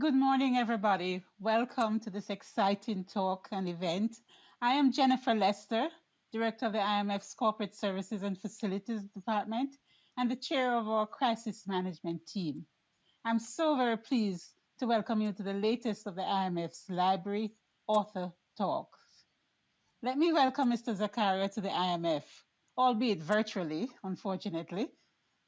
Good morning, everybody. Welcome to this exciting talk and event. I am Jennifer Lester, Director of the IMF's Corporate Services and Facilities Department and the Chair of our Crisis Management Team. I'm so very pleased to welcome you to the latest of the IMF's Library Author Talks. Let me welcome Mr. Zakaria to the IMF, albeit virtually, unfortunately.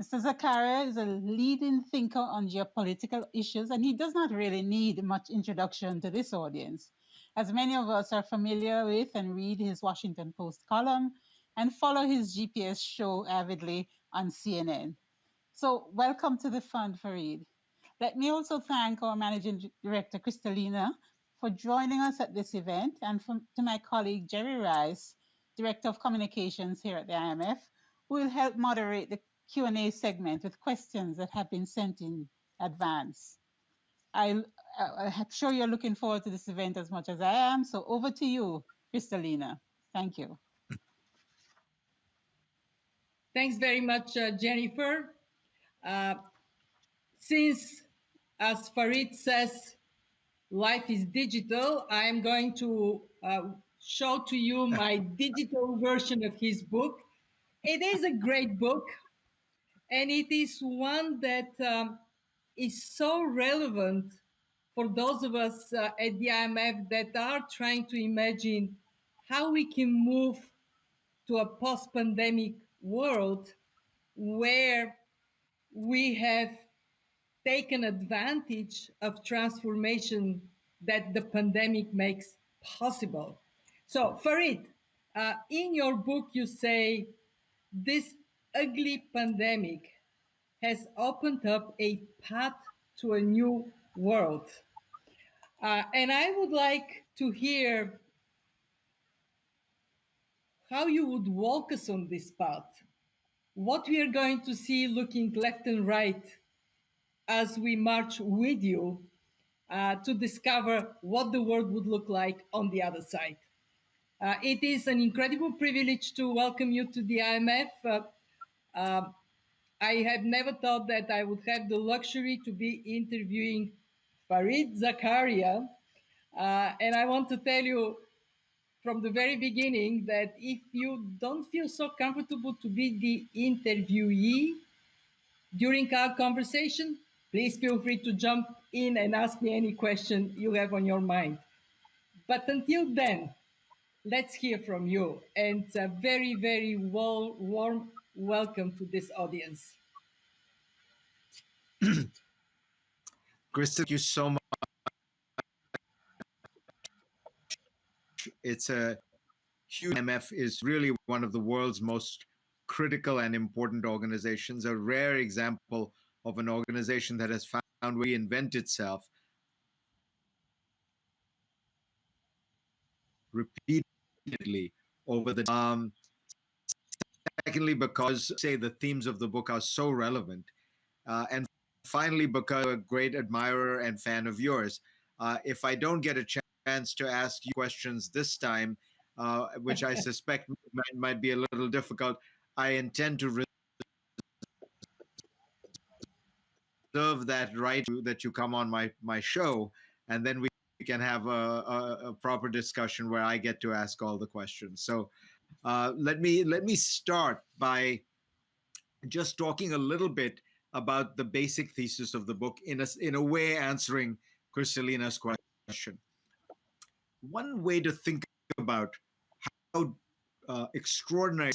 Mr. Zakaria is a leading thinker on geopolitical issues, and he does not really need much introduction to this audience, as many of us are familiar with and read his Washington Post column and follow his GPS show avidly on CNN. So welcome to the fund, Fareed. Let me also thank our Managing Director, Kristalina, for joining us at this event, and to my colleague, Jerry Rice, Director of Communications here at the IMF, who will help moderate the Q&A segment with questions that have been sent in advance. I'm sure you're looking forward to this event as much as I am, so over to you, Kristalina. Thank you. Thanks very much, Jennifer. Since, as Fareed says, life is digital, I am going to show to you my digital version of his book. It is a great book, and it is one that is so relevant for those of us at the IMF that are trying to imagine how we can move to a post-pandemic world where we have taken advantage of transformation that the pandemic makes possible. So, Fareed, in your book, you say this ugly pandemic has opened up a path to a new world. And I would like to hear how you would walk us on this path. What we are going to see looking left and right as we march with you to discover what the world would look like on the other side. It is an incredible privilege to welcome you to the IMF. I have never thought that I would have the luxury to be interviewing Fareed Zakaria. And I want to tell you from the very beginning that if you don't feel so comfortable to be the interviewee during our conversation, please feel free to jump in and ask me any question you have on your mind. But until then, let's hear from you. And a very, very warm welcome to this audience. Chris, thank you so much. It's a huge IMF is really one of the world's most critical and important organizations, a rare example of an organization that has found to reinvent itself repeatedly over the secondly, because say the themes of the book are so relevant, and finally, because I'm a great admirer and fan of yours. If I don't get a chance to ask you questions this time, which I suspect might be a little difficult, I intend to reserve that right that you come on my show, and then we can have a proper discussion where I get to ask all the questions. So let me start by just talking a little bit about the basic thesis of the book, in a way answering Kristalina's question. One way to think about how extraordinary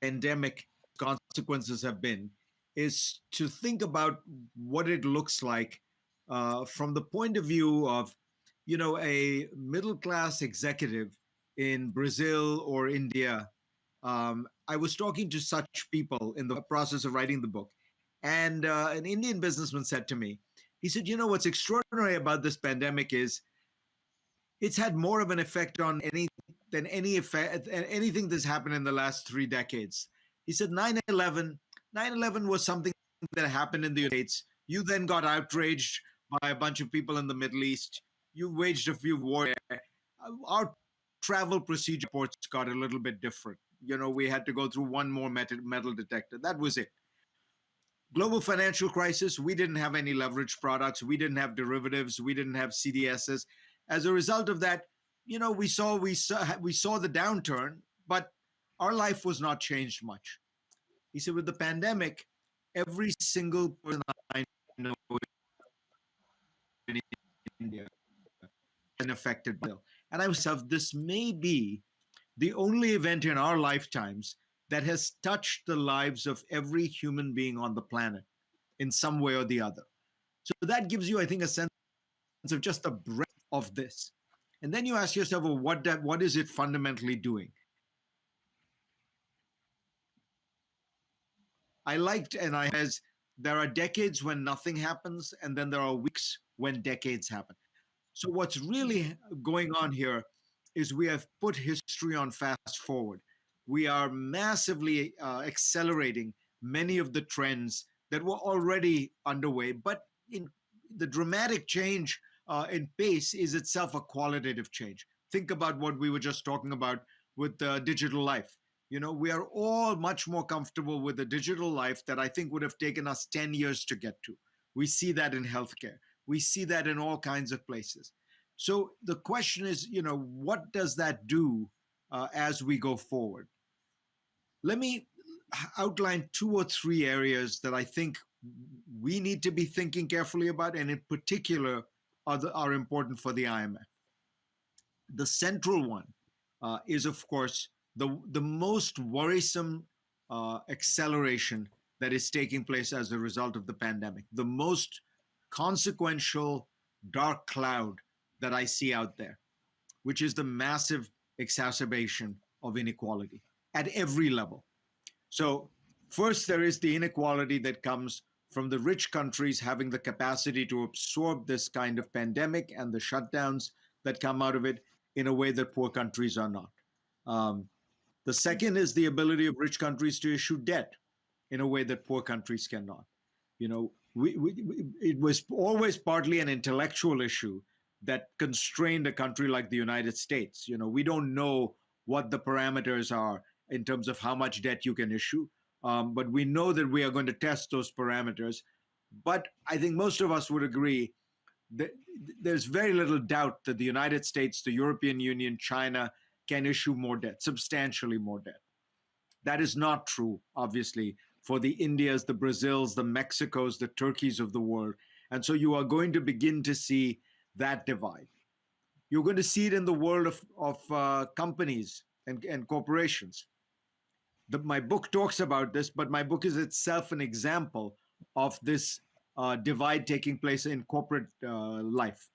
pandemic consequences have been is to think about what it looks like from the point of view of, a middle-class executive in Brazil or India. I was talking to such people in the process of writing the book, and an Indian businessman said to me, he said, what's extraordinary about this pandemic is it's had more of an effect on anything that's happened in the last 3 decades. He said 9/11 was something that happened in the United States. You then got outraged by a bunch of people in the Middle East. You waged a few wars. Our travel procedure reports got a little bit different. We had to go through one more metal detector. That was it. Global financial crisis, we didn't have any leverage products, we didn't have derivatives, we didn't have CDSs. As a result of that, we saw the downturn, but our life was not changed much. He said, with the pandemic, every single person I know in India has been affected by it. And I was myself, this may be the only event in our lifetimes that has touched the lives of every human being on the planet in some way or the other. So that gives you, I think, a sense of just the breadth of this. And then you ask yourself, well, what is it fundamentally doing? I liked, and I as there are decades when nothing happens, and then there are weeks when decades happen. So what's really going on here is we have put history on fast forward. We are massively accelerating many of the trends that were already underway, but in the dramatic change in pace is itself a qualitative change. Think about what we were just talking about with digital life. We are all much more comfortable with a digital life that I think would have taken us 10 years to get to. We see that in healthcare. We see that in all kinds of places. So the question is, what does that do as we go forward? Let me outline two or three areas that I think we need to be thinking carefully about, and in particular are important for the IMF. The central one is, of course, the most worrisome acceleration that is taking place as a result of the pandemic, the most consequential dark cloud that I see out there, which is the massive exacerbation of inequality at every level. So, first, there is the inequality that comes from the rich countries having the capacity to absorb this kind of pandemic and the shutdowns that come out of it in a way that poor countries are not. Um, the second is the ability of rich countries to issue debt in a way that poor countries cannot. It was always partly an intellectual issue that constrained a country like the United States. We don't know what the parameters are in terms of how much debt you can issue, but we know that we are going to test those parameters. But I think most of us would agree that there's very little doubt that the United States, the European Union, China can issue more debt, substantially more debt. That is not true, obviously, for the Indias, the Brazils, the Mexicos, the Turkeys of the world. And so you are going to begin to see that divide. You're going to see it in the world of companies and corporations. My book talks about this, but my book is itself an example of this divide taking place in corporate life.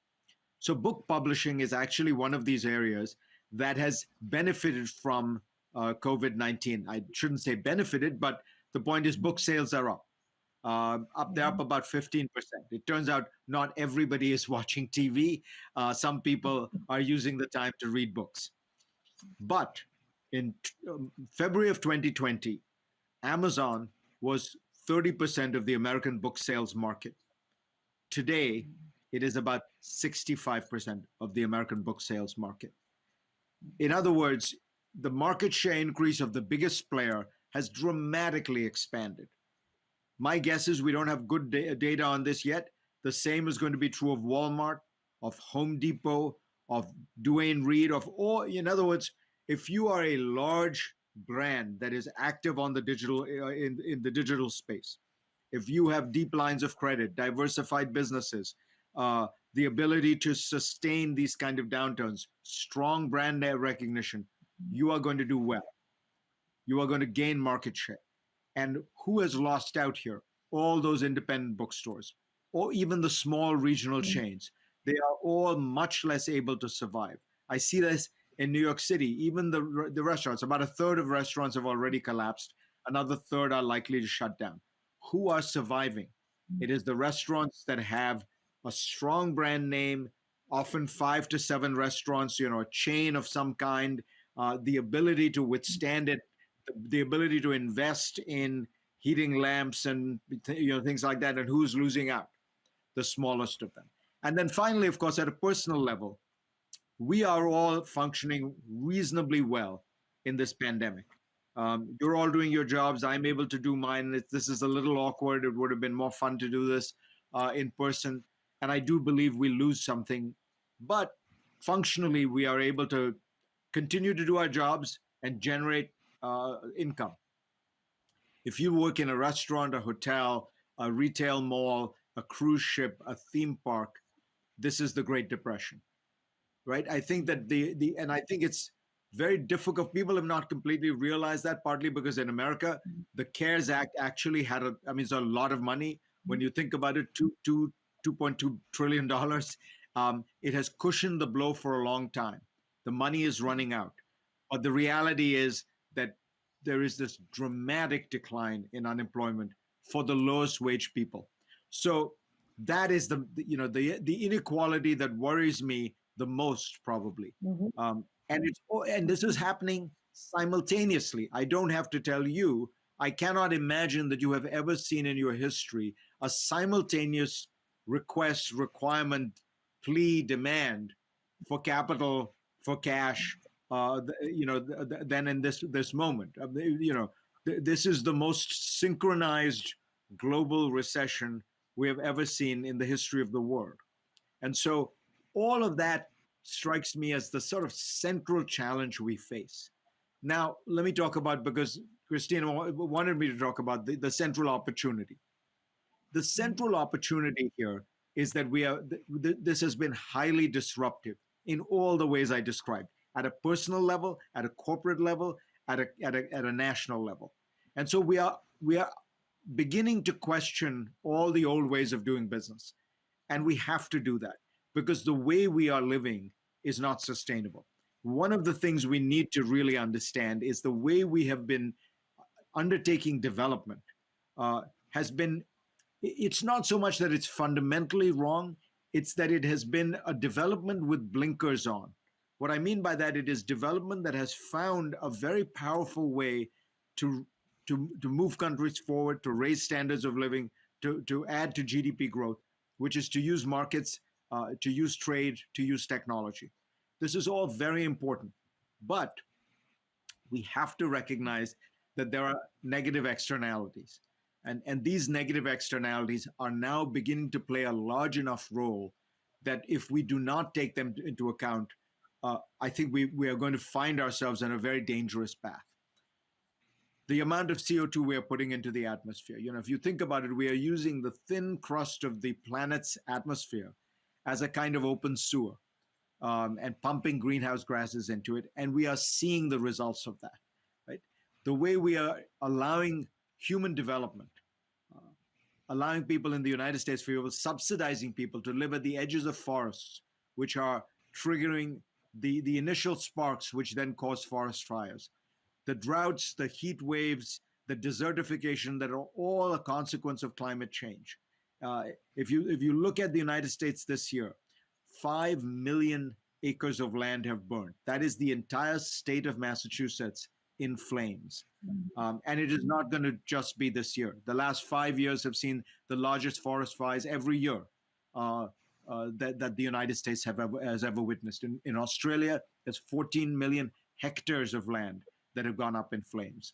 So, book publishing is actually one of these areas that has benefited from COVID-19. I shouldn't say benefited, but the point is book sales are up. They're up about 15%. It turns out not everybody is watching TV. Some people are using the time to read books. But in February of 2020, Amazon was 30% of the American book sales market. Today, it is about 65% of the American book sales market. In other words, the market share increase of the biggest player has dramatically expanded. My guess is we don't have good data on this yet. The same is going to be true of Walmart, of Home Depot, of Duane Reade, of all. In other words, if you are a large brand that is active on the digital in the digital space, if you have deep lines of credit, diversified businesses, the ability to sustain these kind of downturns, strong brand recognition, you are going to do well. You are going to gain market share. And who has lost out here? All those independent bookstores, or even the small regional chains. They are all much less able to survive. I see this in New York City. Even the restaurants, about a third of restaurants have already collapsed. Another third are likely to shut down. Who are surviving? It is the restaurants that have a strong brand name, often 5 to 7 restaurants, a chain of some kind, the ability to withstand it, the ability to invest in heating lamps and things like that. And who's losing out? The smallest of them. And then finally, of course, at a personal level, we are all functioning reasonably well in this pandemic. You're all doing your jobs. I'm able to do mine. This is a little awkward. It would have been more fun to do this in person. And I do believe we lose something. But functionally, we are able to continue to do our jobs and generate income. If you work in a restaurant, a hotel, a retail mall, a cruise ship, a theme park, this is the Great Depression, right? I think that the and I think it's very difficult. People have not completely realized that, partly because in America, the CARES Act actually had I mean, it's a lot of money when you think about it, 2.2 trillion dollars. It has cushioned the blow for a long time. The money is running out, but the reality is that there is this dramatic decline in unemployment for the lowest wage people. So that is the inequality that worries me the most, probably. Mhm. And this is happening simultaneously. I don't have to tell you. I cannot imagine that you have ever seen in your history a simultaneous request, requirement, plea, demand for capital, for cash, than in this moment. This is the most synchronized global recession we have ever seen in the history of the world. And so all of that strikes me as the sort of central challenge we face. Now, let me talk about, because Christina wanted me to talk about the central opportunity. The central opportunity here is that this has been highly disruptive in all the ways I described, at a personal level, at a corporate level, at a national level. And so we are beginning to question all the old ways of doing business. And we have to do that because the way we are living is not sustainable. One of the things we need to really understand is the way we have been undertaking development has been, it's not so much that it's fundamentally wrong, it's that it has been a development with blinkers on. What I mean by that, it is development that has found a very powerful way to to move countries forward, to raise standards of living, to add to GDP growth, which is to use markets, to use trade, to use technology. This is all very important, but we have to recognize that there are negative externalities. And these negative externalities are now beginning to play a large enough role that if we do not take them into account, I think we are going to find ourselves on a very dangerous path. The amount of CO2 we are putting into the atmosphere, if you think about it, we are using the thin crust of the planet's atmosphere as a kind of open sewer, and pumping greenhouse gases into it. And we are seeing the results of that, right? The way we are allowing human development, uh, allowing people in the United States, for example, subsidizing people to live at the edges of forests, which are triggering the initial sparks, which then cause forest fires. The droughts, the heat waves, the desertification that are all a consequence of climate change. Uh, if you look at the United States this year, 5 million acres of land have burned. That is the entire state of Massachusetts in flames. And it is not going to just be this year. The last 5 years have seen the largest forest fires every year uh, that the United States has ever witnessed. In Australia, there's 14 million hectares of land that have gone up in flames.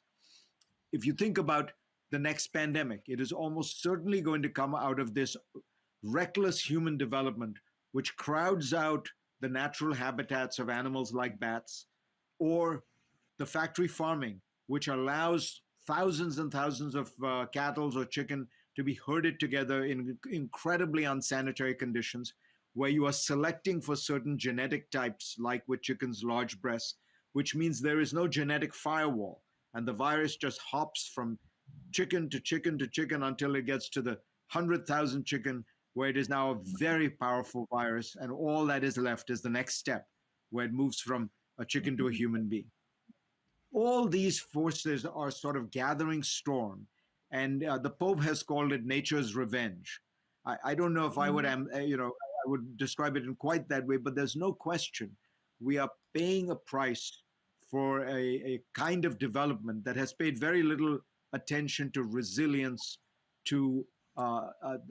If you think about the next pandemic, it is almost certainly going to come out of this reckless human development, which crowds out the natural habitats of animals like bats, or the factory farming, which allows thousands and thousands of cattle or chicken to be herded together in incredibly unsanitary conditions, where you are selecting for certain genetic types, like with chickens' large breasts, which means there is no genetic firewall. And the virus just hops from chicken to chicken to chicken until it gets to the 100,000 chicken, where it is now a very powerful virus. And all that is left is the next step, where it moves from a chicken to a human being. All these forces are sort of gathering storm, and the Pope has called it nature's revenge. I don't know if I would, I would describe it in quite that way, but there's no question we are paying a price for a kind of development that has paid very little attention to resilience, to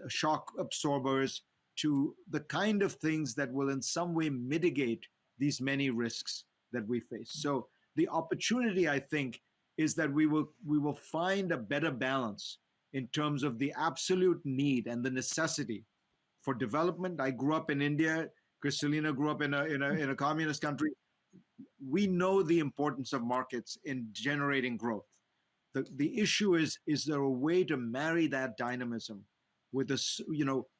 shock absorbers, to the kind of things that will in some way mitigate these many risks that we face. So the opportunity, I think, is that we will find a better balance in terms of the absolute need and the necessity for development. I grew up in India. Kristalina grew up in a communist country. We know the importance of markets in generating growth. The issue is there a way to marry that dynamism with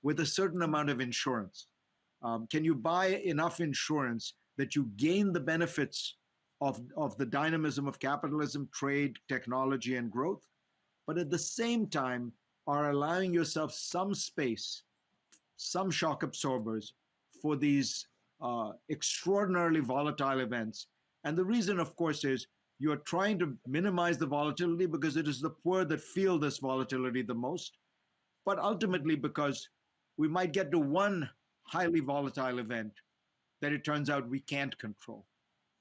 with a certain amount of insurance? Can you buy enough insurance that you gain the benefits of the dynamism of capitalism, trade, technology, and growth, but at the same time are allowing yourself some space, some shock absorbers for these extraordinarily volatile events? And the reason, of course, is you're trying to minimize the volatility because it is the poor that feel this volatility the most, but ultimately because we might get to one highly volatile event that it turns out we can't control.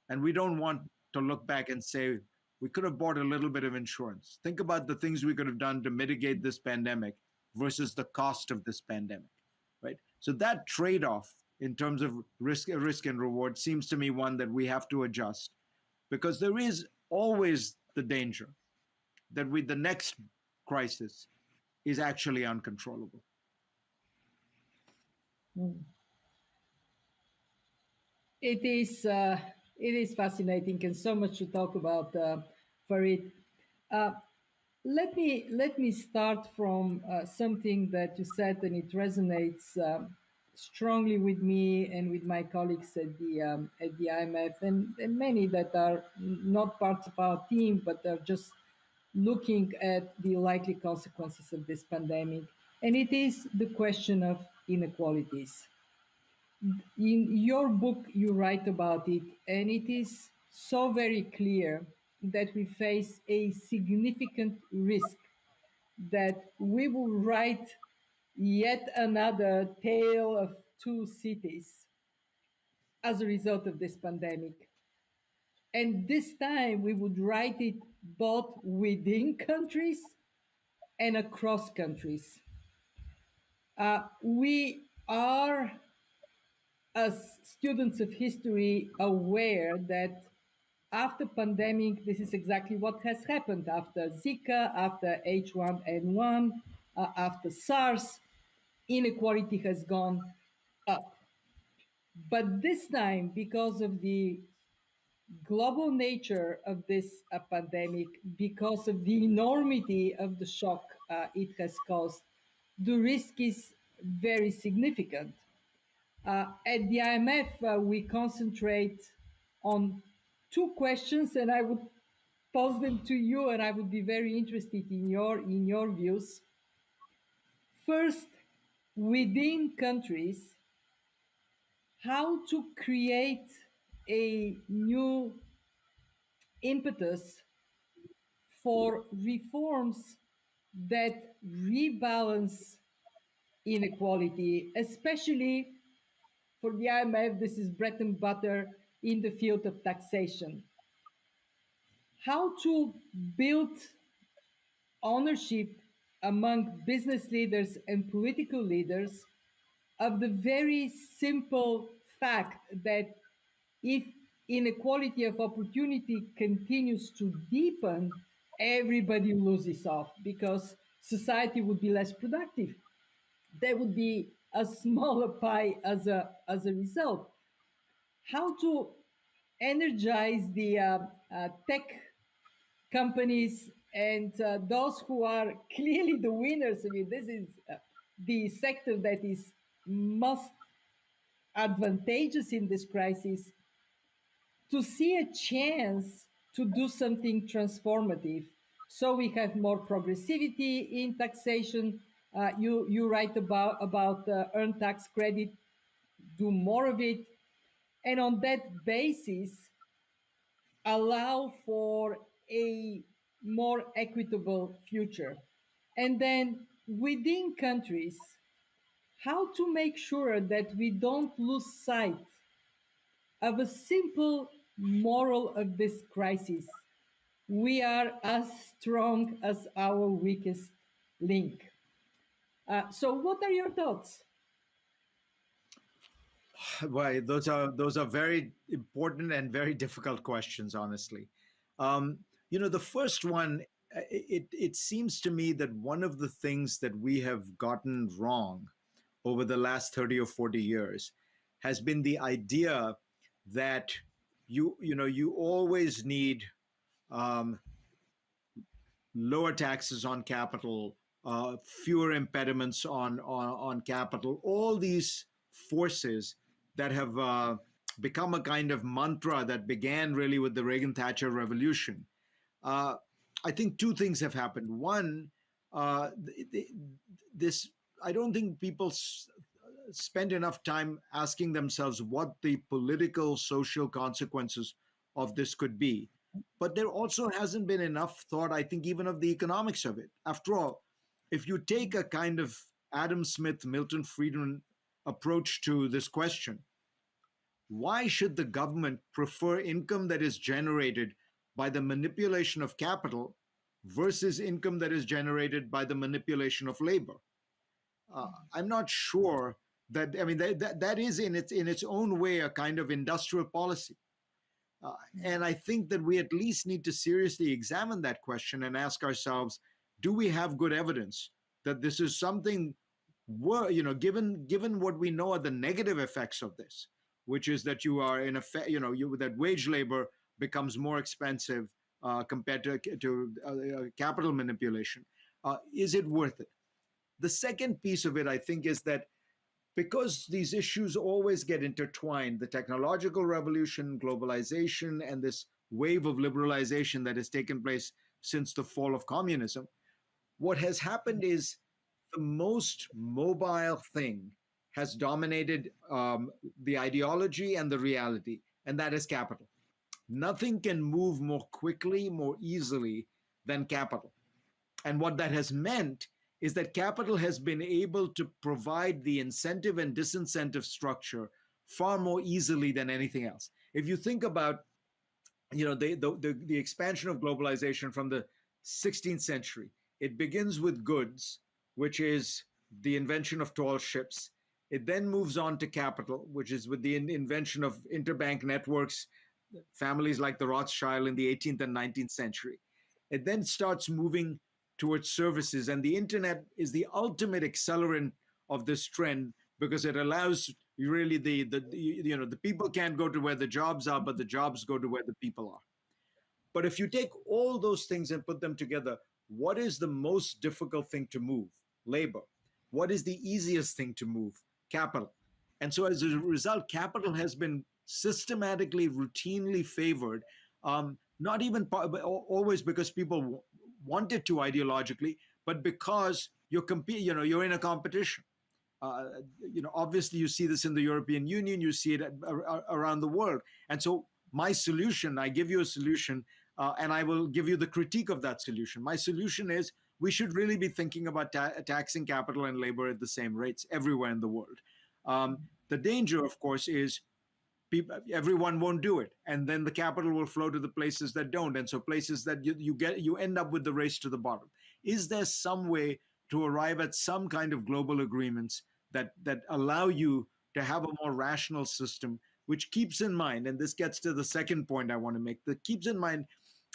And we don't want to look back and say, we could have bought a little bit of insurance. Think about the things we could have done to mitigate this pandemic versus the cost of this pandemic, right? So that trade-off in terms of risk and reward seems to me one that we have to adjust, because there is always the danger that with the next crisis is actually uncontrollable. It is fascinating and so much to talk about, Farid. Uh, let me start from something that you said, and it resonates strongly with me and with my colleagues at the IMF, and many that are not part of our team, but are just looking at the likely consequences of this pandemic. And it is the question of inequalities. In your book, you write about it, and it is so very clear that we face a significant risk that we will write yet another tale of two cities as a result of this pandemic. And this time we would write it both within countries and across countries. We are, as students of history, aware that after pandemic, this is exactly what has happened after Zika, after H1N1, after SARS, inequality has gone up. But this time, because of the global nature of this pandemic, because of the enormity of the shock it has caused, the risk is very significant. At the IMF, we concentrate on two questions, and I would pose them to you, and I would be very interested in your views. First, within countries, how to create a new impetus for reforms that rebalance inequality, especially for the IMF, this is bread and butter in the field of taxation. How to build ownership among business leaders and political leaders of the very simple fact that if inequality of opportunity continues to deepen, everybody loses off because society would be less productive. There would be a smaller pie as a result. How to energize the tech companies and those who are clearly the winners. I mean, this is the sector that is most advantageous in this crisis, to see a chance to do something transformative. So we have more progressivity in taxation. You write about earned tax credit, do more of it, and on that basis, allow for a more equitable future. And then within countries, how to make sure that we don't lose sight of a simple moral of this crisis. We are as strong as our weakest link. So, what are your thoughts? Well, those are very important and very difficult questions, honestly. Um, The first one, it seems to me that one of the things that we have gotten wrong over the last 30 or 40 years has been the idea that you always need um, lower taxes on capital, fewer impediments on capital, all these forces that have become a kind of mantra that began really with the Reagan Thatcher revolution. uh, I think two things have happened. One, this I don't think people spend enough time asking themselves what the political, social consequences of this could be. But there also hasn't been enough thought, I think, even of the economics of it. After all, if you take a kind of Adam Smith, Milton Friedman approach to this question, why should the government prefer income that is generated by the manipulation of capital versus income that is generated by the manipulation of labor? I'm not sure that. I mean, that is in its own way a kind of industrial policy. And I think that we at least need to seriously examine that question and ask ourselves, do we have good evidence that this is something, given what we know are the negative effects of this, which is that you are in effect, that wage labor becomes more expensive compared to capital manipulation. Is it worth it? The second piece of it, I think, is that because these issues always get intertwined, the technological revolution, globalization, and this wave of liberalization that has taken place since the fall of communism, what has happened is the most mobile thing has dominated the ideology and the reality, and that is capital. Nothing can move more quickly, more easily than capital. And what that has meant is that capital has been able to provide the incentive and disincentive structure far more easily than anything else. If you think about the expansion of globalization from the 16th century, it begins with goods, which is the invention of tall ships. It then moves on to capital, which is with the invention of interbank networks, families like the Rothschild in the 18th and 19th century. It then starts moving towards services, and the internet is the ultimate accelerant of this trend because it allows really the people can't go to where the jobs are, but the jobs go to where the people are. But if you take all those things and put them together, what is the most difficult thing to move? Labor. What is the easiest thing to move? Capital. And so as a result, capital has been systematically, routinely favored, not even always because people wanted to ideologically, but because you're in a competition. Obviously you see this in the European Union, you see it around the world. And so my solution, I give you a solution, and I will give you the critique of that solution. My solution is we should really be thinking about taxing capital and labor at the same rates everywhere in the world. The danger, of course, is everyone won't do it, and then the capital will flow to the places that don't, and so places that you end up with the race to the bottom. Is there some way to arrive at some kind of global agreements that allow you to have a more rational system, which keeps in mind, and this gets to the second point I want to make, that keeps in mind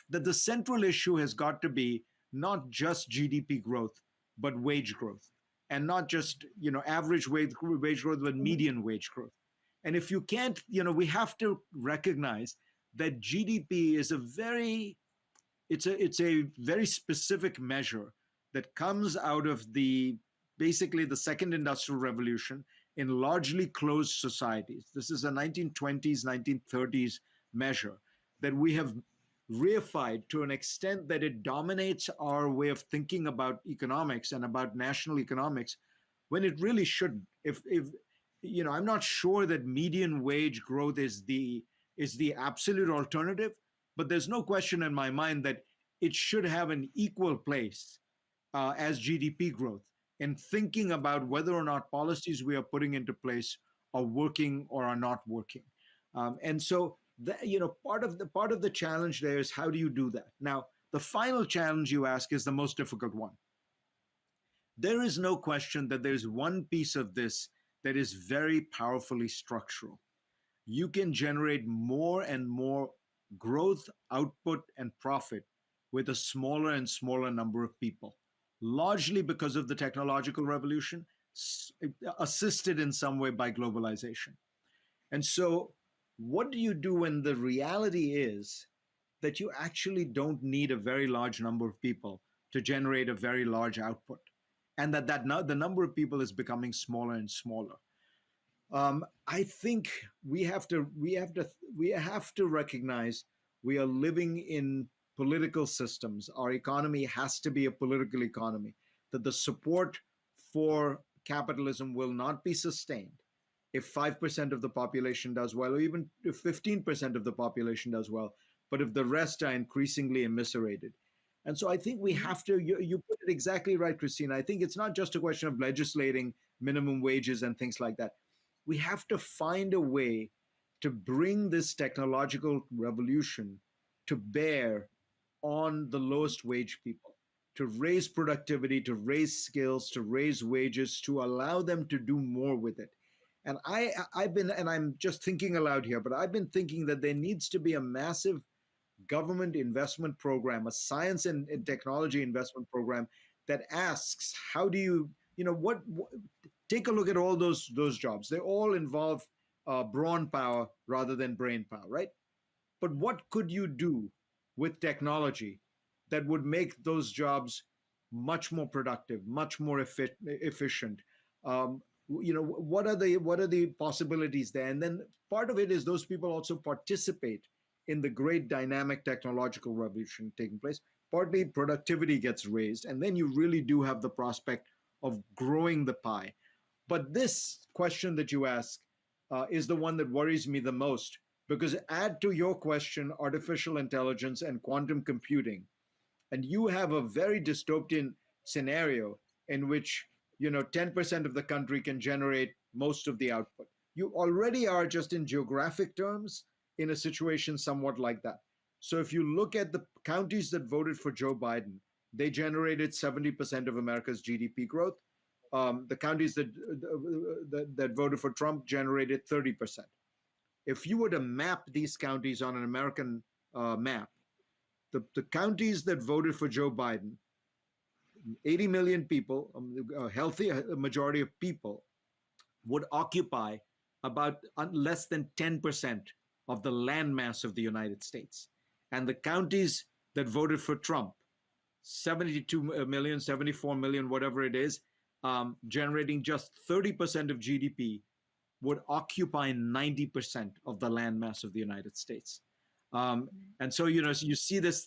that the central issue has got to be not just GDP growth, but wage growth, and not just average wage growth, but median wage growth. And if you can't, we have to recognize that GDP is it's a very specific measure that comes out of basically the second industrial revolution in largely closed societies. This is a 1920s, 1930s measure that we have reified to an extent that it dominates our way of thinking about economics and about national economics when it really shouldn't. If I'm not sure that median wage growth is the absolute alternative, but there's no question in my mind that it should have an equal place as GDP growth in thinking about whether or not policies we are putting into place are working or are not working. And so, part of the challenge there is how do you do that? Now, the final challenge you ask is the most difficult one. There is no question that there's one piece of this that is very powerfully structural. You can generate more and more growth, output, and profit with a smaller and smaller number of people, largely because of the technological revolution, assisted in some way by globalization. And so, what do you do when the reality is that you actually don't need a very large number of people to generate a very large output, and that now the number of people is becoming smaller and smaller? I think we have to recognize we are living in political systems. Our economy has to be a political economy. That the support for capitalism will not be sustained if 5% of the population does well, or even if 15% of the population does well, but if the rest are increasingly eviscerated. And so I think we Mhm. have to, you put it exactly right, Christina. I think it's not just a question of legislating minimum wages and things like that. We have to find a way to bring this technological revolution to bear on the lowest wage people, to raise productivity, to raise skills, to raise wages, to allow them to do more with it. And I've been, and I'm just thinking aloud here, but I've been thinking that there needs to be a massive government investment program, a science and technology investment program that asks, how do you, what take a look at all those jobs. They all involve brawn power rather than brain power, right? But what could you do with technology that would make those jobs much more productive, much more efficient? What are the possibilities there? And then part of it is those people also participate in the great dynamic technological revolution taking place. Partly productivity gets raised, and then you really do have the prospect of growing the pie. But this question that you ask is the one that worries me the most, because add to your question artificial intelligence and quantum computing, and you have a very dystopian scenario in which 10% of the country can generate most of the output. You already are, just in geographic terms, in a situation somewhat like that. So if you look at the counties that voted for Joe Biden, they generated 70% of America's GDP growth. The counties that voted for Trump generated 30%. If you were to map these counties on an American map, the counties that voted for Joe Biden, 80 million people, a healthy majority of people, would occupy about less than 10% of the landmass of the United States. And the counties that voted for Trump, 72 million, 74 million, whatever it is, generating just 30% of GDP, would occupy 90% of the landmass of the United States. And so, so you see this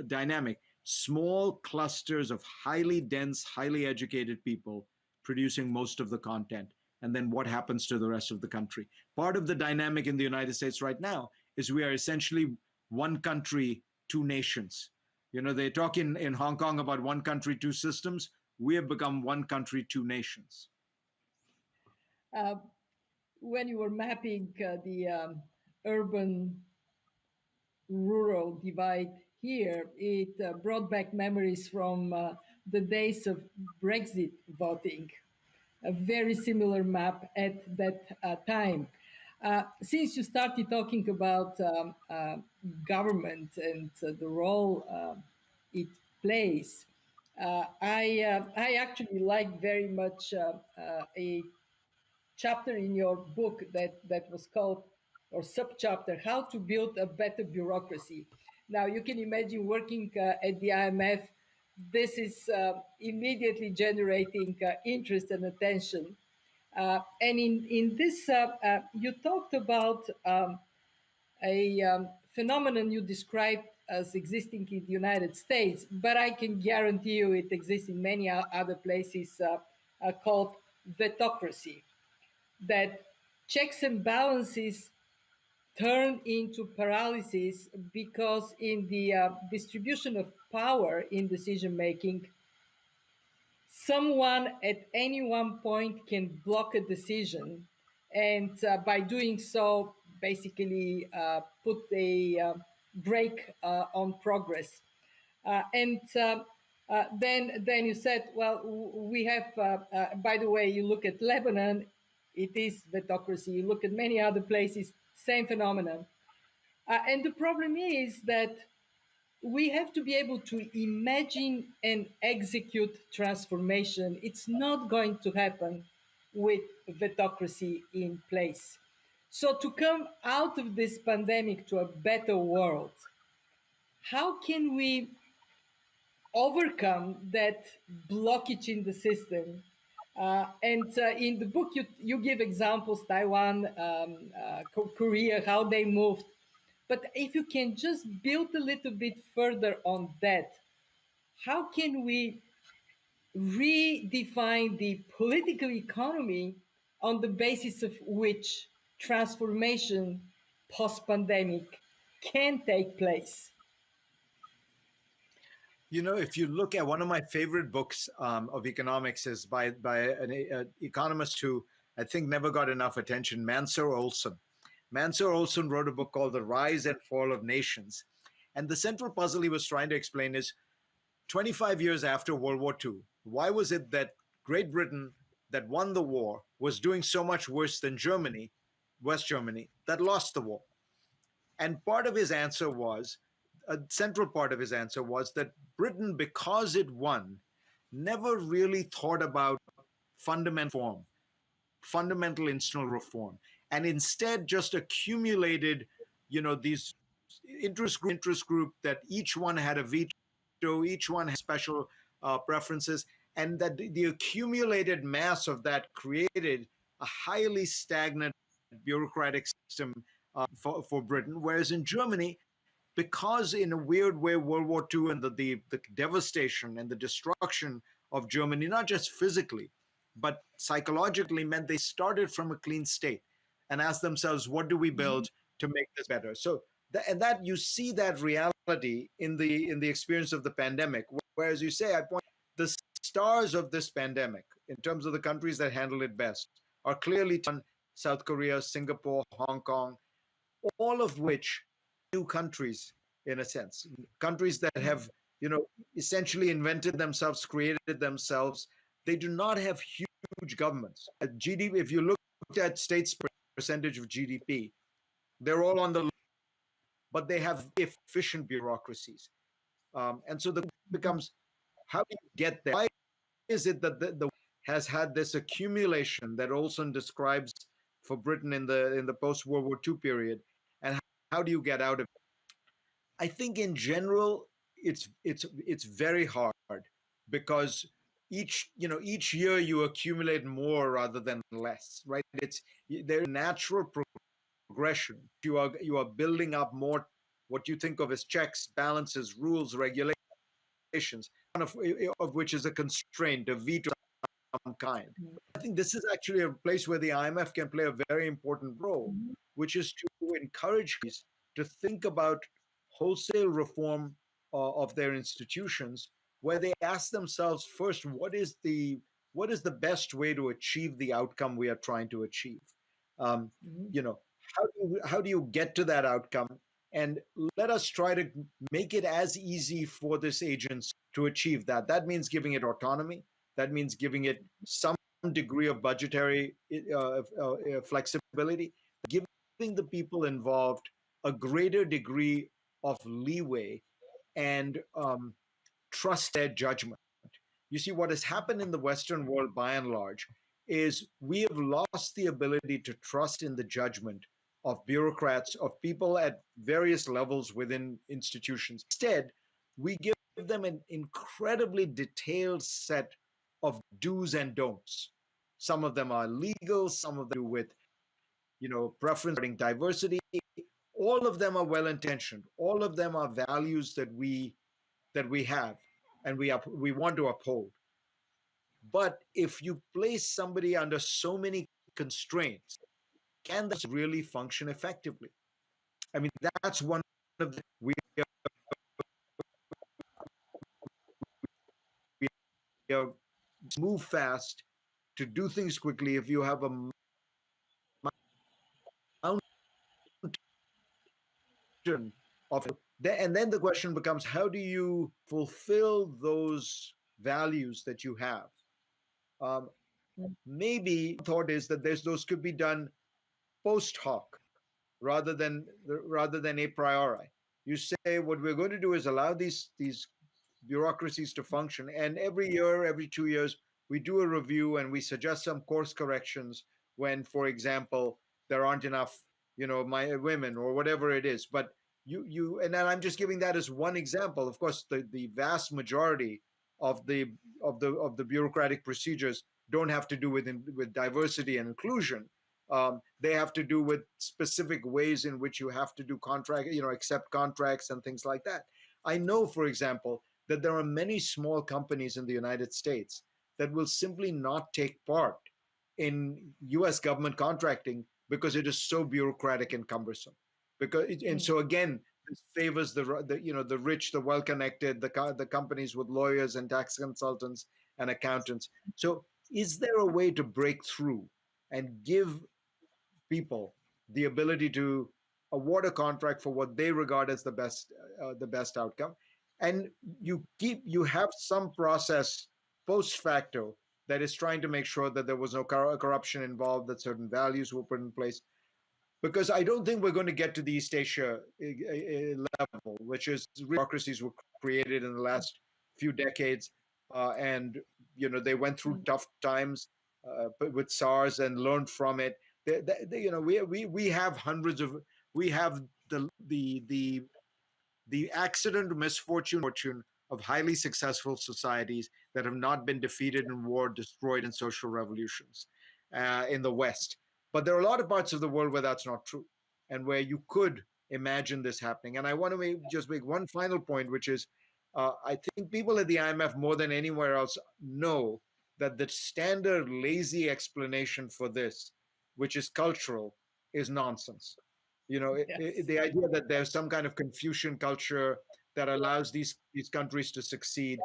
dynamic: small clusters of highly dense, highly educated people producing most of the content, and then what happens to the rest of the country. Part of the dynamic in the United States right now is we are essentially one country, two nations. They talk in Hong Kong about one country, two systems. We have become one country, two nations. Uh, when you were mapping the urban rural divide here, it brought back memories from the days of Brexit voting, a very similar map at that time. Since you started talking about government and the role it plays, I actually like very much a chapter in your book that was called, or subchapter, how to build a better bureaucracy. Now you can imagine working at the IMF. This is immediately generating interest and attention. And in this, you talked about a phenomenon you described as existing in the United States, but I can guarantee you it exists in many other places, called vetocracy, that checks and balances turn into paralysis because in the distribution of power in decision making, someone at any one point can block a decision, and by doing so basically put a brake on progress. And then you said, well, we have, by the way, you look at Lebanon, it is vetocracy. You look at many other places, same phenomenon. And the problem is that we have to be able to imagine and execute transformation. It's not going to happen with vetocracy in place. So, to come out of this pandemic to a better world, how can we overcome that blockage in the system? And in the book, you give examples, Taiwan, Korea, how they moved. But if you can just build a little bit further on that, how can we redefine the political economy on the basis of which transformation post pandemic can take place? You know, if you look at one of my favorite books of economics is by an economist who I think never got enough attention, Mansur Olson. Mansur Olson wrote a book called The Rise and Fall of Nations. And the central puzzle he was trying to explain is 25 years after World War II, why was it that Great Britain, that won the war, was doing so much worse than Germany, West Germany, that lost the war? And part of his answer was, a central part of his answer was that Britain, because it won, never really thought about fundamental reform, fundamental institutional reform, and instead just accumulated, these interest group that each one had a veto, each one had special preferences, and that the accumulated mass of that created a highly stagnant bureaucratic system for Britain, whereas in Germany, because in a weird way, World War II and the devastation and the destruction of Germany, not just physically, but psychologically, meant they started from a clean state and asked themselves, what do we Mhm, build to make this better? So, and that you see that reality in the experience of the pandemic. Whereas you say, I point the stars of this pandemic in terms of the countries that handle it best are clearly South Korea, Singapore, Hong Kong, all of which new countries in a sense, countries that mhm, have essentially invented themselves, created themselves. They do not have huge governments. GDP, if you looked at states' percentage of GDP, they're all on the low, but they have efficient bureaucracies. And so the mhm, becomes, how do you get there? Why is it that the has had this accumulation that Olson describes for Britain in the post World War II period, and how do you get out of it? I think in general it's very hard because each year you accumulate more rather than less, right? It's there's natural progression. You are building up more what you think of as checks, balances, rules, regulations, one of which is a constraint, a veto of some kind. mhm, I think this is actually a place where the IMF can play a very important role, mhm, which is to encourage countries to think about wholesale reform of their institutions, where they ask themselves first, what is the best way to achieve the outcome we are trying to achieve? Um, mhm, you know, how do you get to that outcome? And let us try to make it as easy for this agency to achieve that. That means giving it autonomy. That means giving it some degree of budgetary flexibility, giving the people involved a greater degree of leeway and trust their judgment. You see, what has happened in the Western world by and large is we have lost the ability to trust in the judgment of bureaucrats, of people at various levels within institutions. Instead, we give them an incredibly detailed set of do's and don'ts. Some of them are legal, some of them do with, preference regarding diversity. All of them are well intentioned. All of them are values that we have and we want to uphold. But if you place somebody under so many constraints, can that really function effectively? I mean, that's one of the we move fast to do things quickly. If you have a mountain of and then the question becomes, how do you fulfill those values that you have? Um, Maybe thought is that those could be done post hoc rather than a priori. You say what we're going to do is allow these bureaucracies to function, and every year, every 2 years, we do a review and we suggest some course corrections when, for example, there aren't enough, my women or whatever it is. But and then I'm just giving that as one example. Of course, the vast majority of the bureaucratic procedures don't have to do with diversity and inclusion. They have to do with specific ways in which you have to do accept contracts and things like that. I know, for example, that there are many small companies in the United States that will simply not take part in US government contracting because it is so bureaucratic and cumbersome. And Mm. so again, this favors the rich, the well connected, the companies with lawyers and tax consultants and accountants. So is there a way to break through and give people the ability to award a contract for what they regard as the best outcome, and you have some process post facto that is trying to make sure that there was no corruption involved, that certain values were put in place, because I don't think we're going to get to the East Asia level, which is bureaucracies were created in the last few decades, and they went through Mm. tough times with SARS and learned from it. We have hundreds of we have the accident, misfortune of highly successful societies that have not been defeated in war, destroyed in social revolutions in the West. But there are a lot of parts of the world where that's not true and where you could imagine this happening. And I want to just make one final point, which is I think people at the IMF more than anywhere else know that the standard lazy explanation for this, which is cultural, is nonsense. Yes. The idea that there's some kind of Confucian culture that allows these countries to succeed.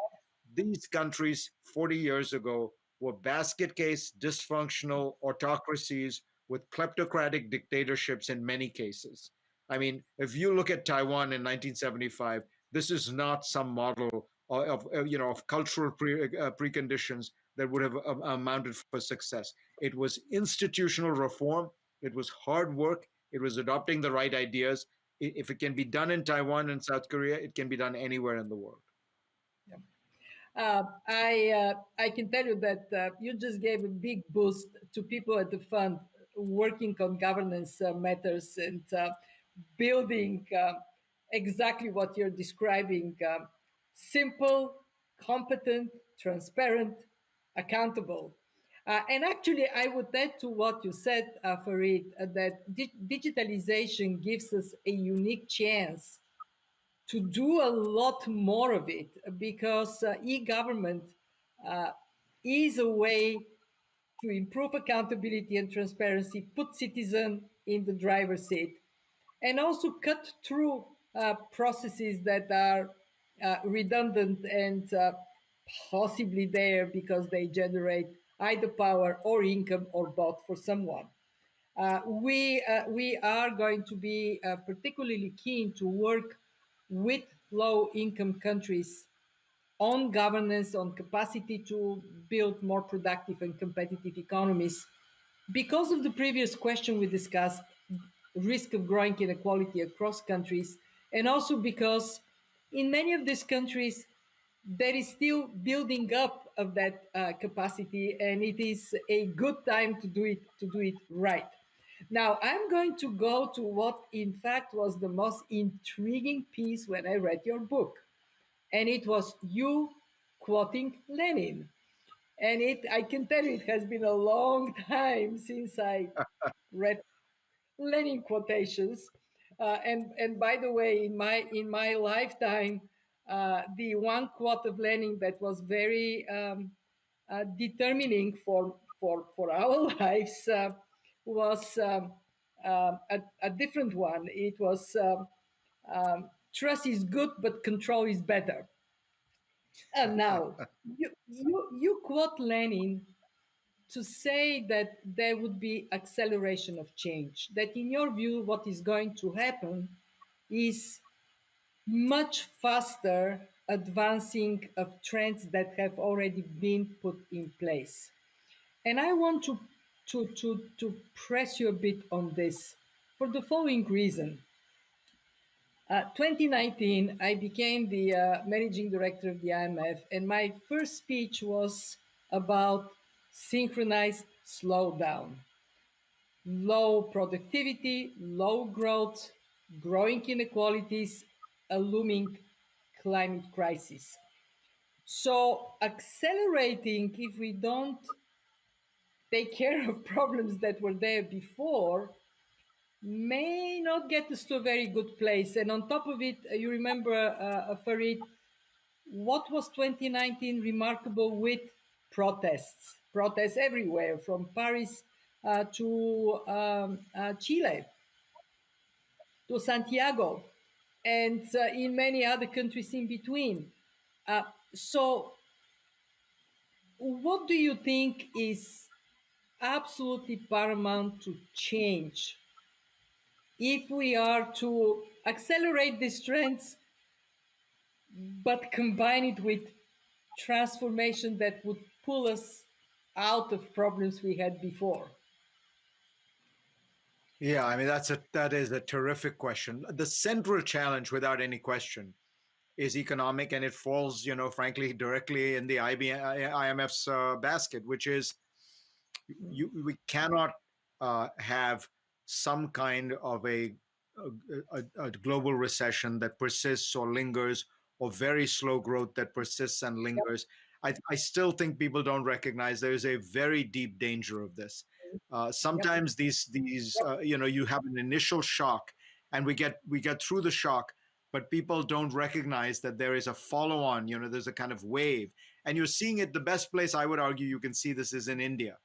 These countries 40 years ago were basket case, dysfunctional autocracies with kleptocratic dictatorships in many cases. I mean, if you look at Taiwan in 1975, this is not some model of cultural preconditions that would have amounted for success. It was institutional reform. It was hard work. It was adopting the right ideas. If it can be done in Taiwan and South Korea, it can be done anywhere in the world. Yeah. I can tell you that you just gave a big boost to people at the fund working on governance matters and building exactly what you're describing: simple, competent, transparent, accountable. And actually, I would add to what you said, Fareed, that digitalization gives us a unique chance to do a lot more of it, because e-government uh, is a way to improve accountability and transparency, put citizen in the driver's seat, and also cut through processes that are redundant and possibly there because they generate either power or income or both for someone. We are going to be particularly keen to work with low income countries on governance, on capacity to build more productive and competitive economies. Because of the previous question we discussed, risk of growing inequality across countries, and also because in many of these countries there is still building up of that capacity, and it is a good time to do it right. Now I'm going to go to what in fact was the most intriguing piece when I read your book, and it was you quoting Lenin. And I can tell you, it has been a long time since I read Lenin quotations. And by the way, in my lifetime, the one quote of Lenin that was very determining for our lives was a different one. It was trust is good, but control is better. And now you quote Lenin to say that there would be acceleration of change, that in your view what is going to happen is much faster advancing of trends that have already been put in place. And I want to press you a bit on this for the following reason. 2019, I became the managing director of the IMF, and my first speech was about synchronized slowdown, low productivity, low growth, growing inequalities, a looming climate crisis. So, accelerating, if we don't take care of problems that were there before, may not get us to a very good place. And on top of it, you remember, Farid, what was 2019 remarkable with protests? Protests everywhere, from Paris to Chile, to Santiago, and in many other countries in between. So, what do you think is absolutely paramount to change if we are to accelerate these trends, but combine it with transformation that would pull us out of problems we had before? Yeah, I mean that is a terrific question. The central challenge, without any question, is economic, and it falls, frankly, directly in the IMF's basket, which is we cannot have some kind of a global recession that persists or lingers, or very slow growth that persists and Yep. lingers. I still think people don't recognize there is a very deep danger of this. Yep. Sometimes these Yep. you have an initial shock, and we get through the shock, but people don't recognize that there is a follow on. There's a kind of wave, and you're seeing it. The best place I would argue you can see this is in India,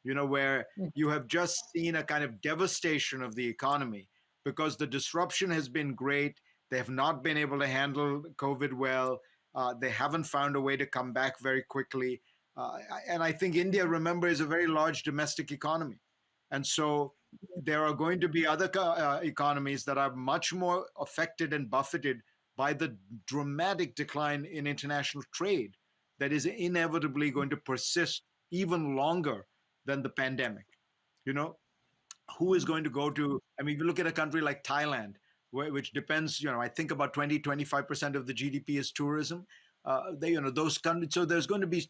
where you have just seen a kind of devastation of the economy because the disruption has been great. They have not been able to handle COVID well. They haven't found a way to come back very quickly. And I think India, remember, is a very large domestic economy. And so there are going to be other economies that are much more affected and buffeted by the dramatic decline in international trade that is inevitably going to persist even longer than the pandemic. You know, who is going to go to, I mean, if you look at a country like Thailand, which depends, I think about 20-25% of the GDP is tourism. Those countries, so there's going to be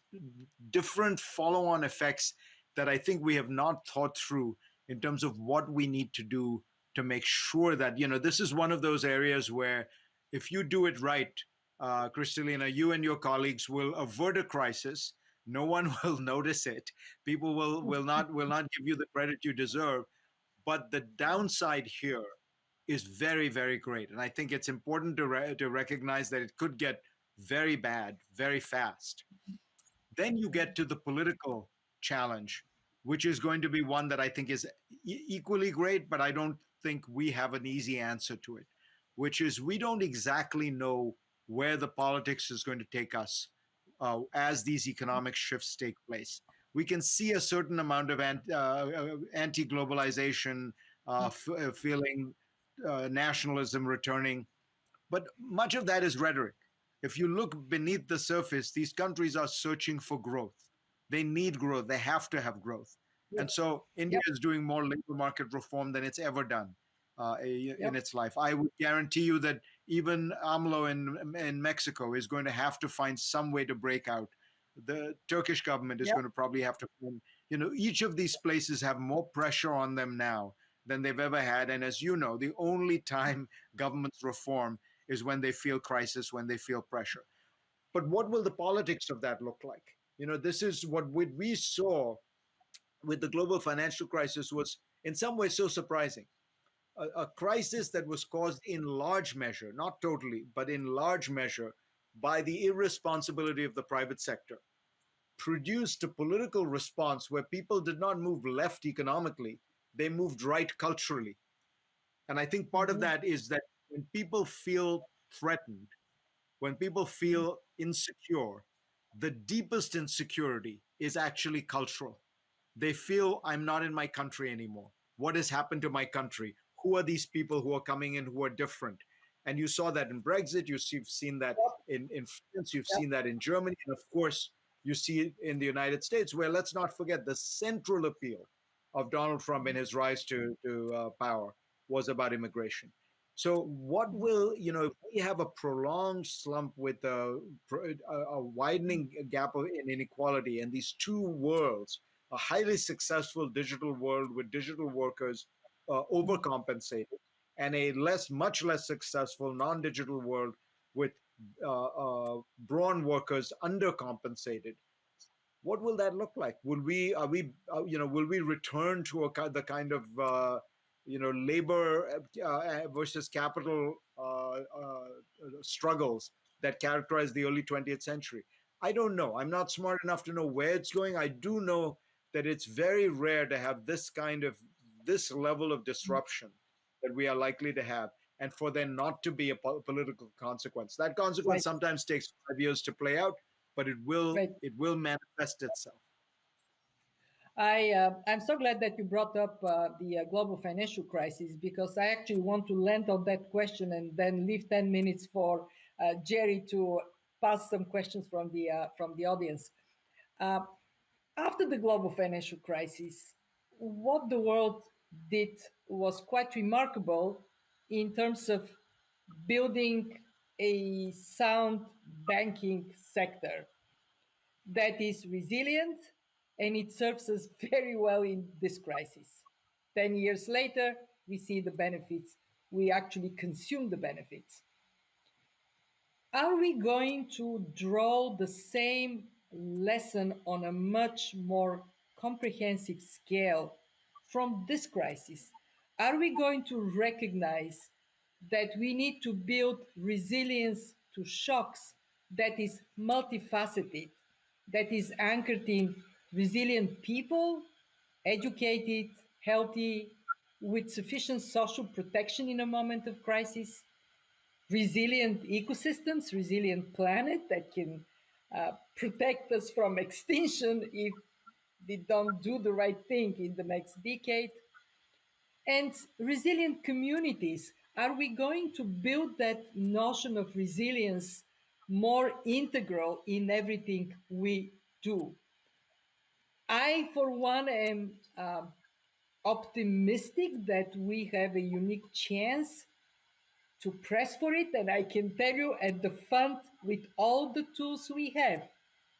different follow-on effects that I think we have not thought through in terms of what we need to do to make sure that, this is one of those areas where if you do it right, Kristalina, you and your colleagues will avert a crisis. No one will notice it. People will not give you the credit you deserve. But the downside here is very, very great. And I think it's important to recognize that it could get very bad very fast. Then you get to the political challenge, which is going to be one that I think is equally great, but I don't think we have an easy answer to it, which is we don't exactly know where the politics is going to take us as these economic shifts take place. We can see a certain amount of anti globalization feeling, nationalism returning, but much of that is rhetoric. If you look beneath the surface, these countries are searching for growth. They need growth. They have to have growth. Yep. And so India Yep. is doing more labor market reform than it's ever done in Yep. its life. I would guarantee you that even AMLO in Mexico is going to have to find some way to break out. The Turkish government is Yep. going to probably have to find, each of these places have more pressure on them now than they've ever had. And as you know, the only time governments reform is when they feel crisis, when they feel pressure. But what will the politics of that look like? This is what we saw with the global financial crisis was in some ways so surprising. A crisis that was caused in large measure, not totally, but in large measure by the irresponsibility of the private sector, produced a political response where people did not move left economically, they moved right culturally. And I think part of Mhm. that is that when people feel threatened, when people feel insecure, the deepest insecurity is actually cultural. They feel, I'm not in my country anymore. What has happened to my country? Who are these people who are coming in who are different? And you saw that in Brexit, you've seen that Yep. in France, you've Yep. seen that in Germany, and of course, you see it in the United States, where let's not forget the central appeal of Donald Trump in his rise to power was about immigration. So what will, if we have a prolonged slump with a widening gap in inequality, and these two worlds, a highly successful digital world with digital workers overcompensated, and a much less successful non-digital world with brawn workers undercompensated, what will that look like? Will we return to the kind of labor versus capital struggles that characterized the early 20th century? I don't know. I'm not smart enough to know where it's going. I do know that it's very rare to have this level of disruption that we are likely to have, and for there not to be a political consequence. That consequence Right, sometimes takes 5 years to play out, but right. it will manifest itself. I'm so glad that you brought up the global financial crisis, because I actually want to land on that question and then leave 10 minutes for Jerry to pass some questions from the audience. Uh, After the global financial crisis, what the world did was quite remarkable in terms of building a sound banking sector that is resilient, and it serves us very well in this crisis. 10 years later, we see the benefits. We actually consume the benefits. Are we going to draw the same lesson on a much more comprehensive scale from this crisis? Are we going to recognize that we need to build resilience to shocks that is multifaceted, that is anchored in resilient people, educated, healthy, with sufficient social protection in a moment of crisis, resilient ecosystems, resilient planet that can protect us from extinction if they don't do the right thing in the next decade, and resilient communities. Are we going to build that notion of resilience more integral in everything we do? I, for one, am optimistic that we have a unique chance to press for it. And I can tell you, at the fund, with all the tools we have,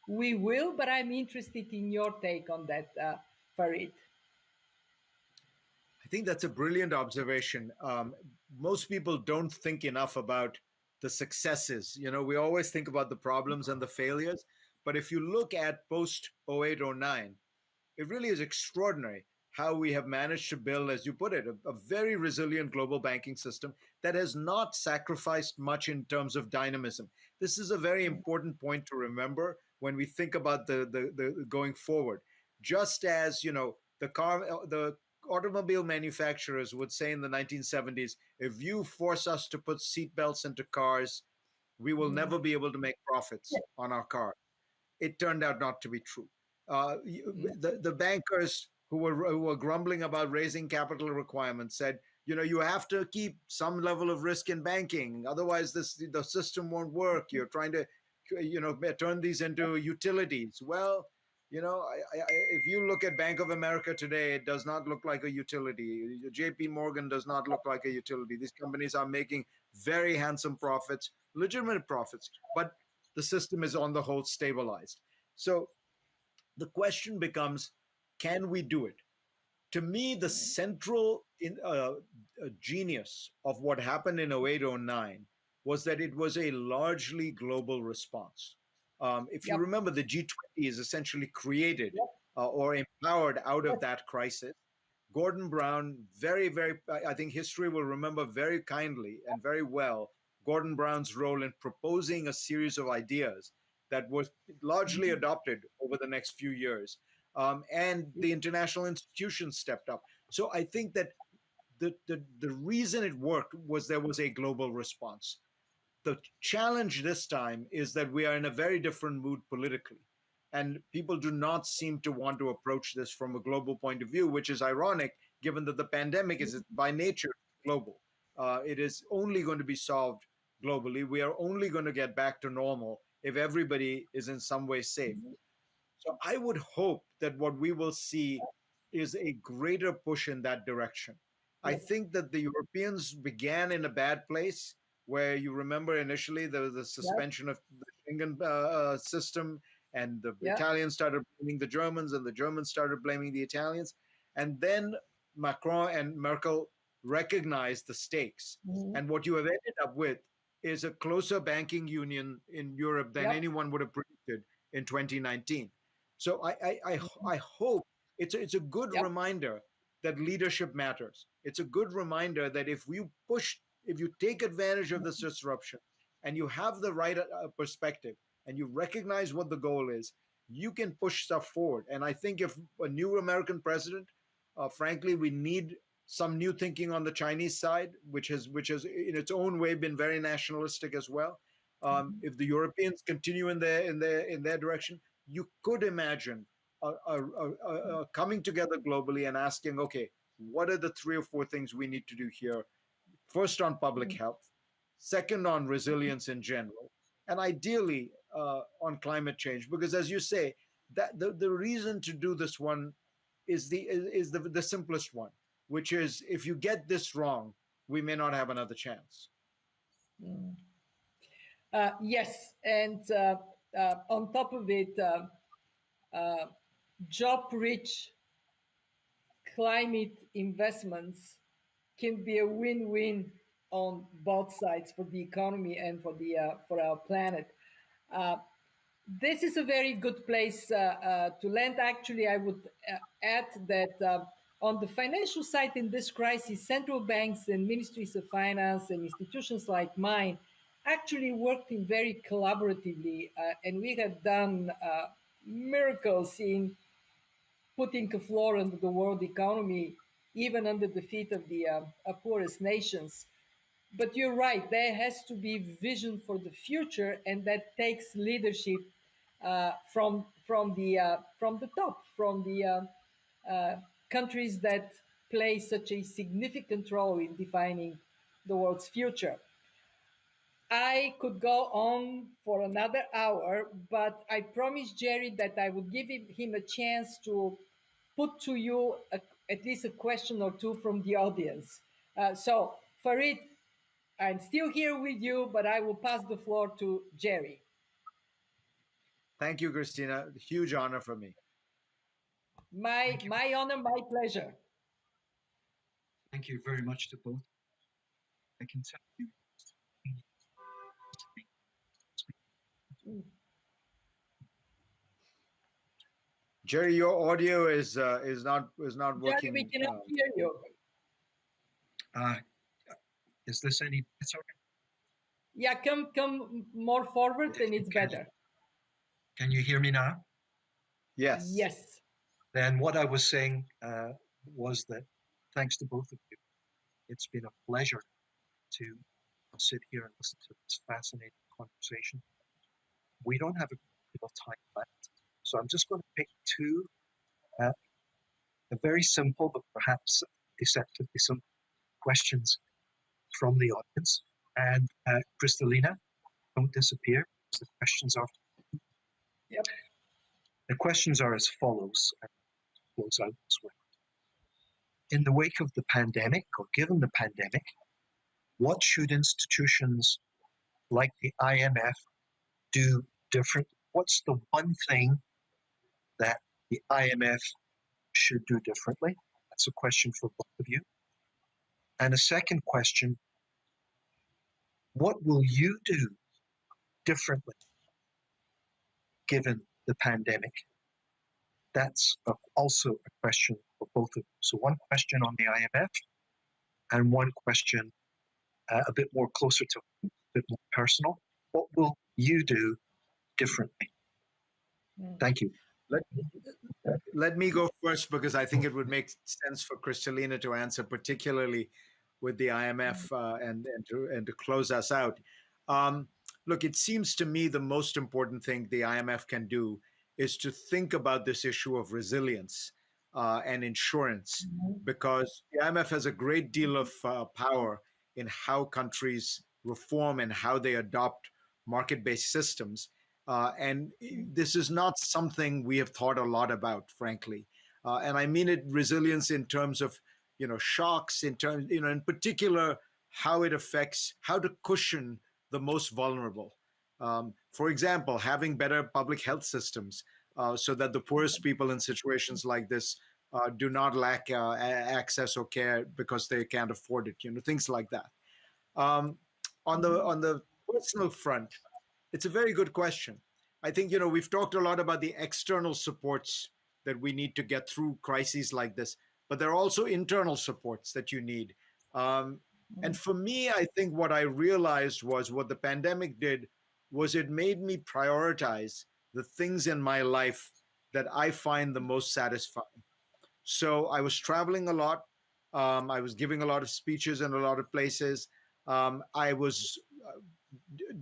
we will. But I'm interested in your take on that, Fareed. I think that's a brilliant observation. Most people don't think enough about the successes. We always think about the problems and the failures. But if you look at post 08, 09, it really is extraordinary how we have managed to build, as you put it, a very resilient global banking system that has not sacrificed much in terms of dynamism. This is a very important point to remember when we think about the going forward. Just as the automobile manufacturers would say in the 1970s, if you force us to put seatbelts into cars, we will never be able to make profits on our car. It turned out not to be true. The bankers who were grumbling about raising capital requirements said, you have to keep some level of risk in banking, otherwise the system won't work. You're trying to turn these into utilities. Well, if you look at Bank of America today, it does not look like a utility. JP Morgan does not look like a utility. These companies are making very handsome profits, legitimate profits, but the system is on the whole stabilized. So the question becomes, can we do it? To me, the central genius of what happened in 08, 09 was that it was a largely global response. If you Yep. remember, the G20 is essentially created Yep. or empowered out of Yes. that crisis. Gordon Brown, I think history will remember very kindly and very well Gordon Brown's role in proposing a series of ideas that was largely adopted over the next few years. And the international institutions stepped up. So I think that the reason it worked was there was a global response. The challenge this time is that we are in a very different mood politically. And people do not seem to want to approach this from a global point of view, which is ironic given that the pandemic is by nature global. It is only going to be solved globally. We are only going to get back to normal if everybody is in some way safe. So I would hope that what we will see is a greater push in that direction. I Yep. think that the Europeans began in a bad place, where you remember initially there was the Yep. suspension of the Schengen system, and the Yep. Italians started blaming the Germans, and the Germans started blaming the Italians. And then Macron and Merkel recognized the stakes. Mhm. And what you have ended up with is a closer banking union in Europe than Yep. anyone would have predicted in 2019. So Mhm. I hope it's a good Yep. reminder that leadership matters. It's a good reminder that if you take advantage of this disruption and you have the right perspective and you recognize what the goal is, you can push stuff forward. And I think if a new American president, frankly, we need some new thinking on the Chinese side, which has in its own way been very nationalistic as well. Mhm. If the Europeans continue in their direction, you could imagine coming together globally and asking, okay, what are the 3 or 4 things we need to do here? First, on public Mhm. health, second, on resilience in general, and ideally on climate change. Because, as you say, that the reason to do this one is the simplest one, which is if you get this wrong, we may not have another chance. Mhm. Yes, and on top of it, uh, job-rich climate investments can be a win-win on both sides for the economy and for our planet. Uh, this is a very good place to land. Actually, I would add that on the financial side in this crisis, central banks and ministries of finance and institutions like mine actually worked in very collaboratively, and we have done miracles in putting a floor under the world economy, even under the feet of the poorest nations. But you're right, there has to be vision for the future, and that takes leadership from the top, from the uh, countries that play such a significant role in defining the world's future. I could go on for another hour, but I promised Jerry that I would give him a chance to put to you at least a question or two from the audience. So, Farid, I'm still here with you, but I will pass the floor to Jerry. Thank you, Christina. Huge honor for me. My honor, my pleasure. Thank you very much to both. I can tell you, Mm. Jerry, your audio is not Jerry, we working. cannot hear you. uh, is this any better? Yeah, come more forward, and it's Can, better. can you hear me now? Yes. Yes. Then what I was saying was that thanks to both of you, it's been a pleasure to sit here and listen to this fascinating conversation. We don't have a bit of time left, so I'm just going to pick two very simple but perhaps deceptively simple questions from the audience. And Kristalina, don't disappear. The questions are Yep. the questions are as follows. And close out this way. In the wake of the pandemic, or given the pandemic, what should institutions like the IMF do differently? What's the one thing that the IMF should do differently? That's a question for both of you. And a second question, what will you do differently given the pandemic? That's also a question for both of you. So one question on the IMF and one question a bit more closer to home, a bit more personal. What will you do differently? Mm. Thank you. Let, let me go first because I think it would make sense for Kristalina to answer, particularly with the IMF and to close us out. Um, Look, it seems to me the most important thing the IMF can do is to think about this issue of resilience and insurance, Mhm. because the IMF has a great deal of power in how countries reform and how they adopt market-based systems. And this is not something we have thought a lot about, frankly. And I mean it resilience in terms of shocks in terms, in particular, how it affects, how to cushion the most vulnerable. For example, having better public health systems so that the poorest people in situations like this do not lack access or care because they can't afford it. Things like that. Um, on the personal front, it's a very good question. I think we've talked a lot about the external supports that we need to get through crises like this, but there are also internal supports that you need. And for me, I think what I realized was what the pandemic did was it made me prioritize the things in my life that I find the most satisfying. So I was traveling a lot. I was giving a lot of speeches in a lot of places. I was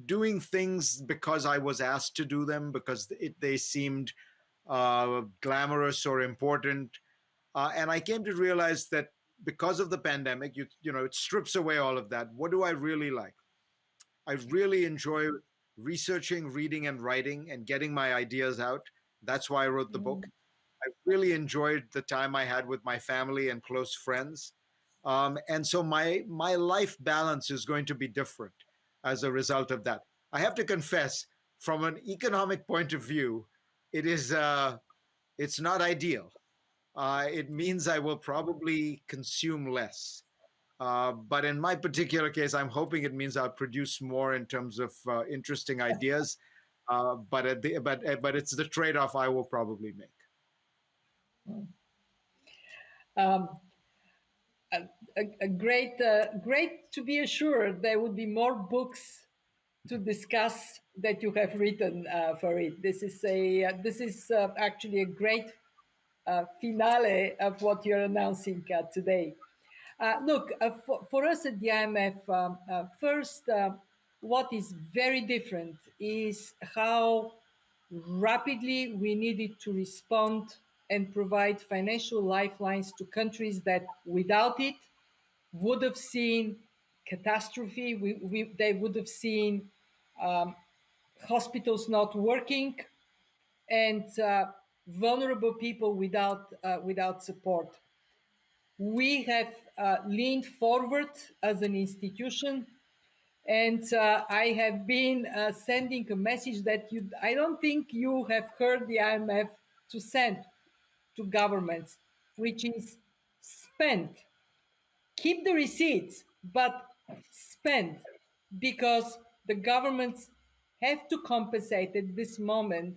doing things because I was asked to do them because they seemed glamorous or important. And I came to realize that because of the pandemic, it strips away all of that. What do I really like? I really enjoy researching, reading, and writing and getting my ideas out. That's why I wrote the book. I really enjoyed the time I had with my family and close friends. And so my life balance is going to be different as a result of that. I have to confess, from an economic point of view, it's not ideal. It means I will probably consume less. But in my particular case, I'm hoping it means I'll produce more in terms of interesting ideas. But it's the trade-off I will probably make. Um, a great to be assured there would be more books to discuss that you have written, Fareed. This is actually a great finale of what you're announcing today. Look, for us at the IMF, first, what is very different is how rapidly we needed to respond and provide financial lifelines to countries that without it would have seen catastrophe. They would have seen um, hospitals not working and vulnerable people without support. We have leaned forward as an institution, and I have been sending a message that I don't think you have heard the IMF to send to governments, which is spend. Keep the receipts, but spend, because the governments have to compensate at this moment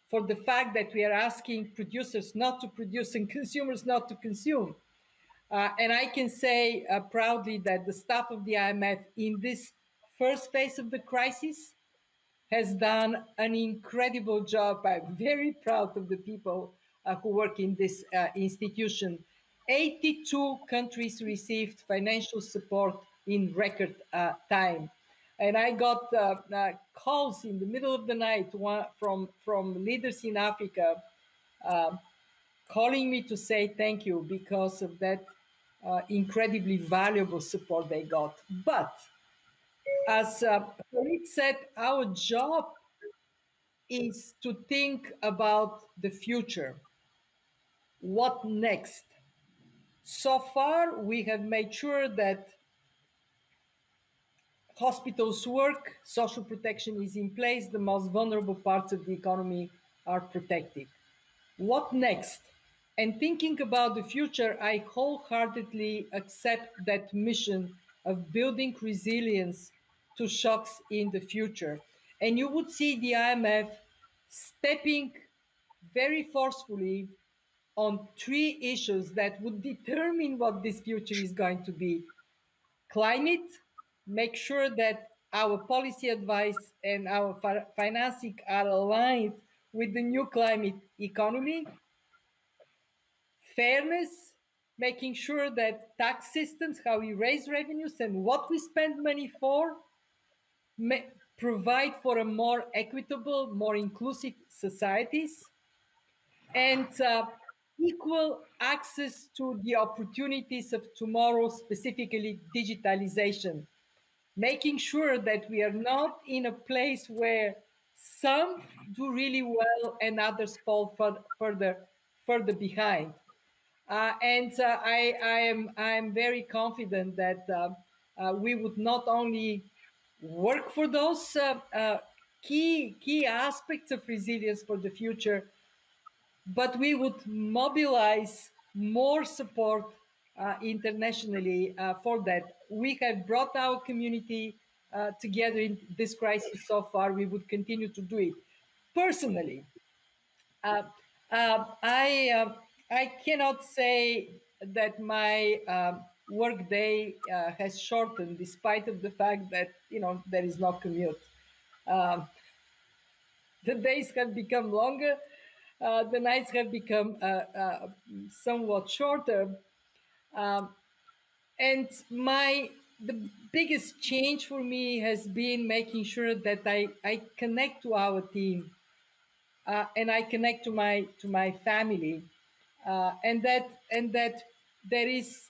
for the fact that we are asking producers not to produce and consumers not to consume. And I can say proudly that the staff of the IMF in this first phase of the crisis has done an incredible job. I'm very proud of the people who work in this institution. 82 countries received financial support in record time. And I got calls in the middle of the night from leaders in Africa uh, calling me to say thank you because of that incredibly valuable support they got. But as Fareed said, our job is to think about the future. What next? So far, we have made sure that hospitals work, social protection is in place, the most vulnerable parts of the economy are protected. What next? And thinking about the future, I wholeheartedly accept that mission of building resilience to shocks in the future. And you would see the IMF stepping very forcefully on three issues that would determine what this future is going to be. Climate, make sure that our policy advice and our financing are aligned with the new climate economy. Fairness, making sure that tax systems, how we raise revenues and what we spend money for, provide for a more equitable, more inclusive societies, and equal access to the opportunities of tomorrow, specifically digitalization, making sure that we are not in a place where some do really well and others fall further behind. I'm very confident that we would not only work for those key aspects of resilience for the future, but we would mobilize more support internationally for that. We have brought our community together in this crisis so far. We would continue to do it. Personally, uh, I cannot say that my work day has shortened, despite of the fact that there is no commute. Um, the days have become longer, the nights have become somewhat shorter, um, and the biggest change for me has been making sure that I connect to our team, and I connect to my family, and that there is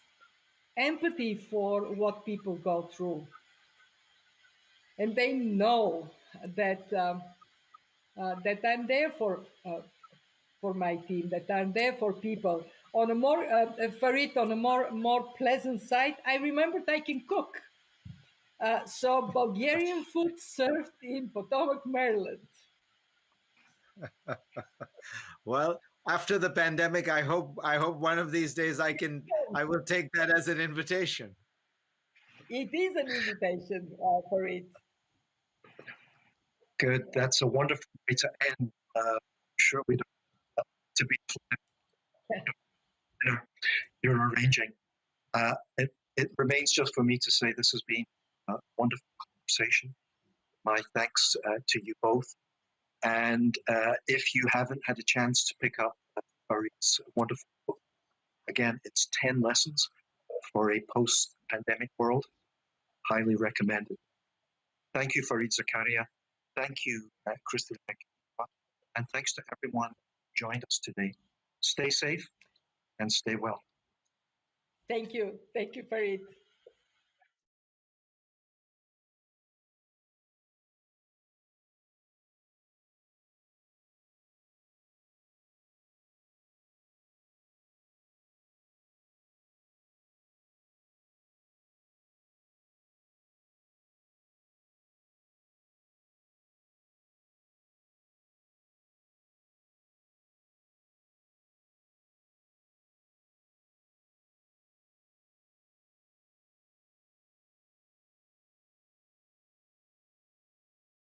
empathy for what people go through, and they know that I'm there for my team, that I'm there for people. On a more Farid, on a more pleasant side, I remembered I can cook. So Bulgarian food served in Potomac, Maryland. Well, after the pandemic, I hope one of these days I will take that as an invitation. It is an invitation for it. Good. That's a wonderful way to end. I'm sure we don't have to be dinner you're arranging. It remains just for me to say this has been a wonderful conversation. My thanks to you both. And if you haven't had a chance to pick up Fareed's wonderful book, again, it's 10 lessons for a post-pandemic world. Highly recommended. Thank you, Fareed Zakaria. Thank you, Kristalina. And thanks to everyone who joined us today. Stay safe and stay well. Thank you, Farid.